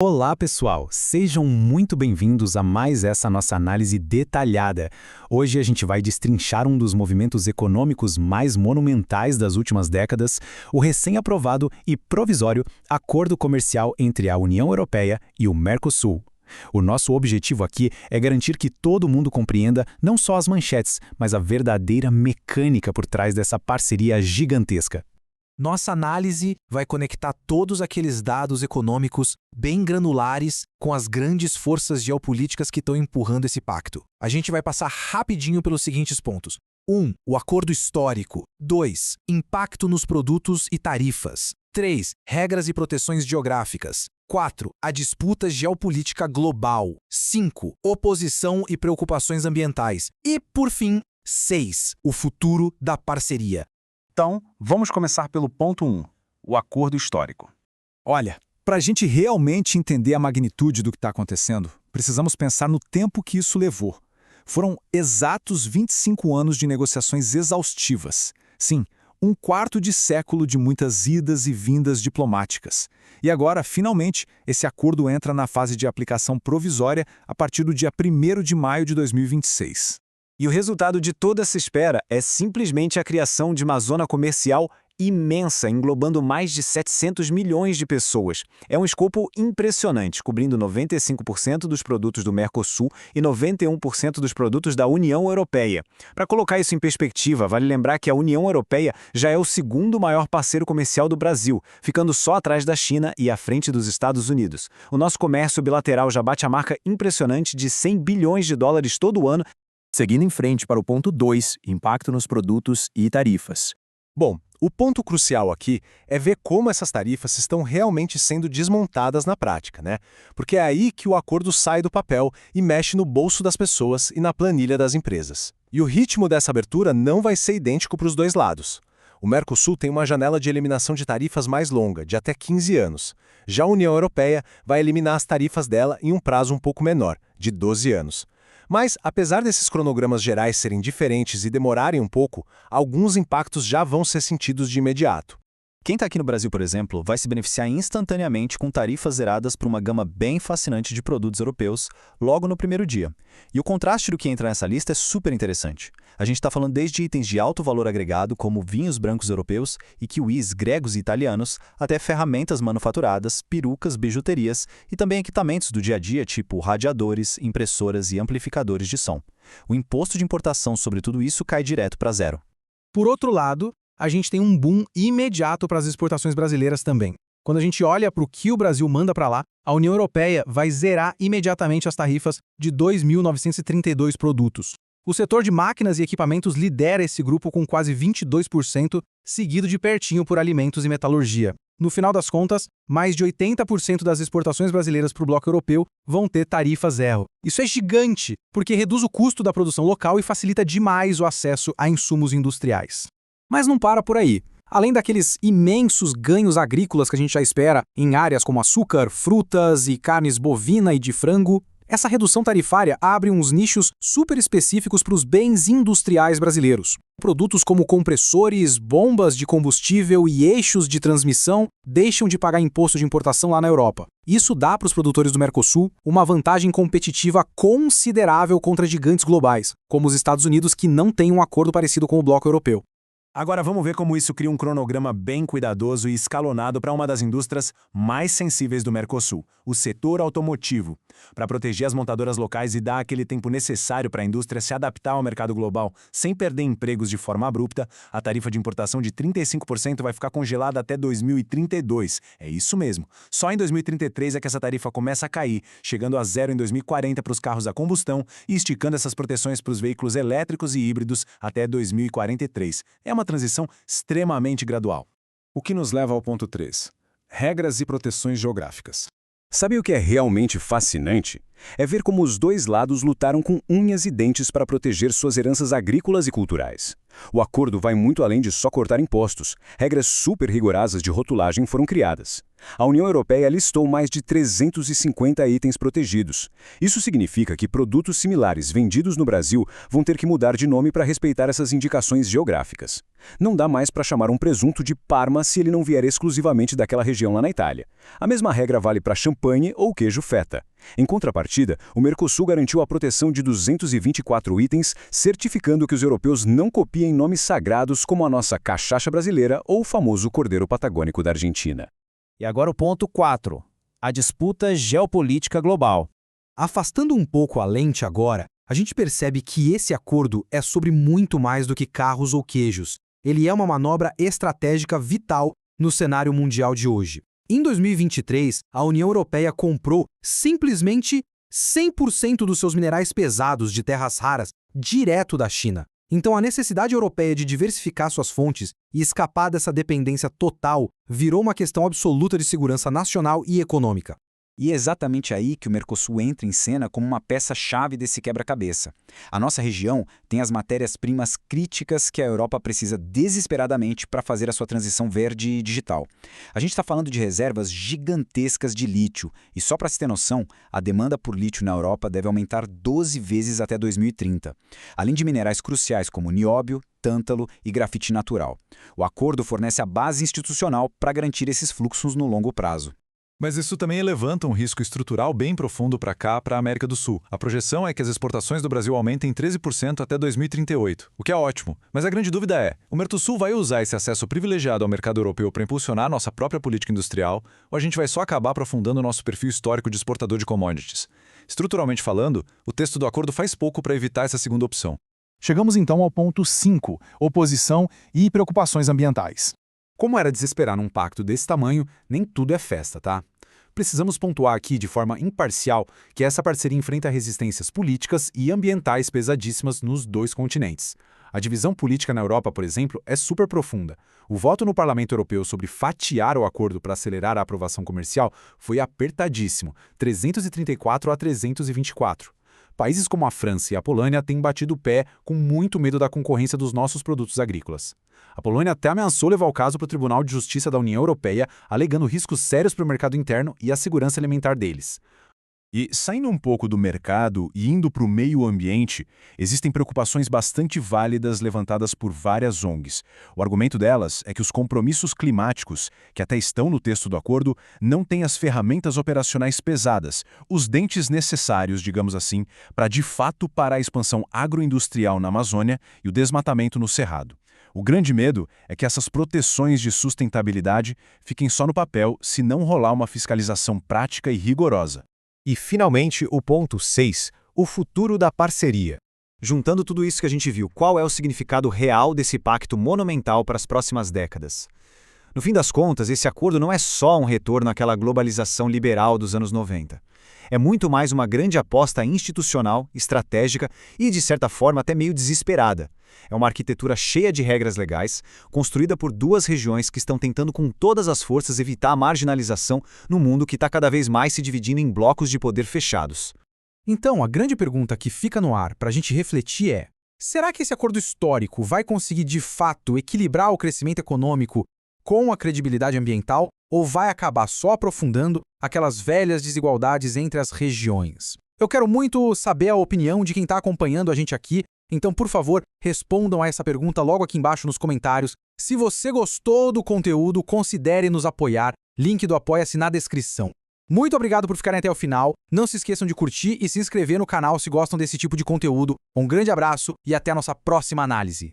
Olá, pessoal! Sejam muito bem-vindos a mais essa nossa análise detalhada. Hoje a gente vai destrinchar um dos movimentos econômicos mais monumentais das últimas décadas, o recém-aprovado e provisório Acordo Comercial entre a União Europeia e o Mercosul. O nosso objetivo aqui é garantir que todo mundo compreenda não só as manchetes, mas a verdadeira mecânica por trás dessa parceria gigantesca. Nossa análise vai conectar todos aqueles dados econômicos bem granulares com as grandes forças geopolíticas que estão empurrando esse pacto. A gente vai passar rapidinho pelos seguintes pontos. 1. O acordo histórico. 2. Impacto nos produtos e tarifas. 3. Regras e proteções geográficas. 4. A disputa geopolítica global. 5. Oposição e preocupações ambientais. E, por fim, 6. O futuro da parceria. Então, vamos começar pelo ponto 1, o acordo histórico. Olha, para a gente realmente entender a magnitude do que está acontecendo, precisamos pensar no tempo que isso levou. Foram exatos 25 anos de negociações exaustivas. Sim, um quarto de século de muitas idas e vindas diplomáticas. E agora, finalmente, esse acordo entra na fase de aplicação provisória a partir do dia 1º de maio de 2026. E o resultado de toda essa espera é simplesmente a criação de uma zona comercial imensa, englobando mais de 700 milhões de pessoas. É um escopo impressionante, cobrindo 95% dos produtos do Mercosul e 91% dos produtos da União Europeia. Para colocar isso em perspectiva, vale lembrar que a União Europeia já é o segundo maior parceiro comercial do Brasil, ficando só atrás da China e à frente dos Estados Unidos. O nosso comércio bilateral já bate a marca impressionante de 100 bilhões de dólares todo ano. Seguindo em frente para o ponto 2, impacto nos produtos e tarifas. Bom, o ponto crucial aqui é ver como essas tarifas estão realmente sendo desmontadas na prática, né? Porque é aí que o acordo sai do papel e mexe no bolso das pessoas e na planilha das empresas. E o ritmo dessa abertura não vai ser idêntico para os dois lados. O Mercosul tem uma janela de eliminação de tarifas mais longa, de até 15 anos. Já a União Europeia vai eliminar as tarifas dela em um prazo um pouco menor, de 12 anos. Mas, apesar desses cronogramas gerais serem diferentes e demorarem um pouco, alguns impactos já vão ser sentidos de imediato. Quem está aqui no Brasil, por exemplo, vai se beneficiar instantaneamente com tarifas zeradas para uma gama bem fascinante de produtos europeus logo no primeiro dia. E o contraste do que entra nessa lista é super interessante. A gente está falando desde itens de alto valor agregado, como vinhos brancos europeus e kiwis gregos e italianos, até ferramentas manufaturadas, perucas, bijuterias e também equipamentos do dia a dia, tipo radiadores, impressoras e amplificadores de som. O imposto de importação sobre tudo isso cai direto para zero. Por outro lado, a gente tem um boom imediato para as exportações brasileiras também. Quando a gente olha para o que o Brasil manda para lá, a União Europeia vai zerar imediatamente as tarifas de 2.932 produtos. O setor de máquinas e equipamentos lidera esse grupo com quase 22%, seguido de pertinho por alimentos e metalurgia. No final das contas, mais de 80% das exportações brasileiras para o bloco europeu vão ter tarifa zero. Isso é gigante, porque reduz o custo da produção local e facilita demais o acesso a insumos industriais. Mas não para por aí. Além daqueles imensos ganhos agrícolas que a gente já espera em áreas como açúcar, frutas e carnes bovina e de frango, essa redução tarifária abre uns nichos super específicos para os bens industriais brasileiros. Produtos como compressores, bombas de combustível e eixos de transmissão deixam de pagar imposto de importação lá na Europa. Isso dá para os produtores do Mercosul uma vantagem competitiva considerável contra gigantes globais, como os Estados Unidos, que não têm um acordo parecido com o bloco europeu. Agora vamos ver como isso cria um cronograma bem cuidadoso e escalonado para uma das indústrias mais sensíveis do Mercosul, o setor automotivo. Para proteger as montadoras locais e dar aquele tempo necessário para a indústria se adaptar ao mercado global sem perder empregos de forma abrupta, a tarifa de importação de 35% vai ficar congelada até 2032. É isso mesmo. Só em 2033 é que essa tarifa começa a cair, chegando a zero em 2040 para os carros a combustão e esticando essas proteções para os veículos elétricos e híbridos até 2043. É uma transição extremamente gradual. O que nos leva ao ponto 3. Regras e proteções geográficas. Sabe o que é realmente fascinante? É ver como os dois lados lutaram com unhas e dentes para proteger suas heranças agrícolas e culturais. O acordo vai muito além de só cortar impostos. Regras super rigorosas de rotulagem foram criadas. A União Europeia listou mais de 350 itens protegidos. Isso significa que produtos similares vendidos no Brasil vão ter que mudar de nome para respeitar essas indicações geográficas. Não dá mais para chamar um presunto de Parma se ele não vier exclusivamente daquela região lá na Itália. A mesma regra vale para champanhe ou queijo feta. Em contrapartida, o Mercosul garantiu a proteção de 224 itens, certificando que os europeus não copiem nomes sagrados como a nossa cachaça brasileira ou o famoso cordeiro patagônico da Argentina. E agora o ponto 4. A disputa geopolítica global. Afastando um pouco a lente agora, a gente percebe que esse acordo é sobre muito mais do que carros ou queijos. Ele é uma manobra estratégica vital no cenário mundial de hoje. Em 2023, a União Europeia comprou simplesmente 100% dos seus minerais pesados de terras raras direto da China. Então, a necessidade europeia de diversificar suas fontes e escapar dessa dependência total virou uma questão absoluta de segurança nacional e econômica. E é exatamente aí que o Mercosul entra em cena como uma peça-chave desse quebra-cabeça. A nossa região tem as matérias-primas críticas que a Europa precisa desesperadamente para fazer a sua transição verde e digital. A gente está falando de reservas gigantescas de lítio, e só para se ter noção, a demanda por lítio na Europa deve aumentar 12 vezes até 2030, além de minerais cruciais como nióbio, tântalo e grafite natural. O acordo fornece a base institucional para garantir esses fluxos no longo prazo. Mas isso também levanta um risco estrutural bem profundo para cá, para a América do Sul. A projeção é que as exportações do Brasil aumentem 13% até 2038, o que é ótimo. Mas a grande dúvida é, o Mercosul vai usar esse acesso privilegiado ao mercado europeu para impulsionar nossa própria política industrial, ou a gente vai só acabar aprofundando o nosso perfil histórico de exportador de commodities? Estruturalmente falando, o texto do acordo faz pouco para evitar essa segunda opção. Chegamos então ao ponto 5, oposição e preocupações ambientais. Como era de se esperar num pacto desse tamanho, nem tudo é festa, tá? Precisamos pontuar aqui de forma imparcial que essa parceria enfrenta resistências políticas e ambientais pesadíssimas nos dois continentes. A divisão política na Europa, por exemplo, é super profunda. O voto no Parlamento Europeu sobre fatiar o acordo para acelerar a aprovação comercial foi apertadíssimo, 334 a 324. Países como a França e a Polônia têm batido o pé com muito medo da concorrência dos nossos produtos agrícolas. A Polônia até ameaçou levar o caso para o Tribunal de Justiça da União Europeia, alegando riscos sérios para o mercado interno e a segurança alimentar deles. E, saindo um pouco do mercado e indo para o meio ambiente, existem preocupações bastante válidas levantadas por várias ONGs. O argumento delas é que os compromissos climáticos, que até estão no texto do acordo, não têm as ferramentas operacionais pesadas, os dentes necessários, digamos assim, para de fato parar a expansão agroindustrial na Amazônia e o desmatamento no Cerrado. O grande medo é que essas proteções de sustentabilidade fiquem só no papel se não rolar uma fiscalização prática e rigorosa. E, finalmente, o ponto 6, o futuro da parceria. Juntando tudo isso que a gente viu, qual é o significado real desse pacto monumental para as próximas décadas? No fim das contas, esse acordo não é só um retorno àquela globalização liberal dos anos 90. É muito mais uma grande aposta institucional, estratégica e, de certa forma, até meio desesperada. É uma arquitetura cheia de regras legais, construída por duas regiões que estão tentando com todas as forças evitar a marginalização no mundo que está cada vez mais se dividindo em blocos de poder fechados. Então, a grande pergunta que fica no ar para a gente refletir é: será que esse acordo histórico vai conseguir de fato equilibrar o crescimento econômico com a credibilidade ambiental ou vai acabar só aprofundando aquelas velhas desigualdades entre as regiões? Eu quero muito saber a opinião de quem está acompanhando a gente aqui, então, por favor, respondam a essa pergunta logo aqui embaixo nos comentários. Se você gostou do conteúdo, considere nos apoiar. Link do Apoia-se na descrição. Muito obrigado por ficarem até o final. Não se esqueçam de curtir e se inscrever no canal se gostam desse tipo de conteúdo. Um grande abraço e até a nossa próxima análise.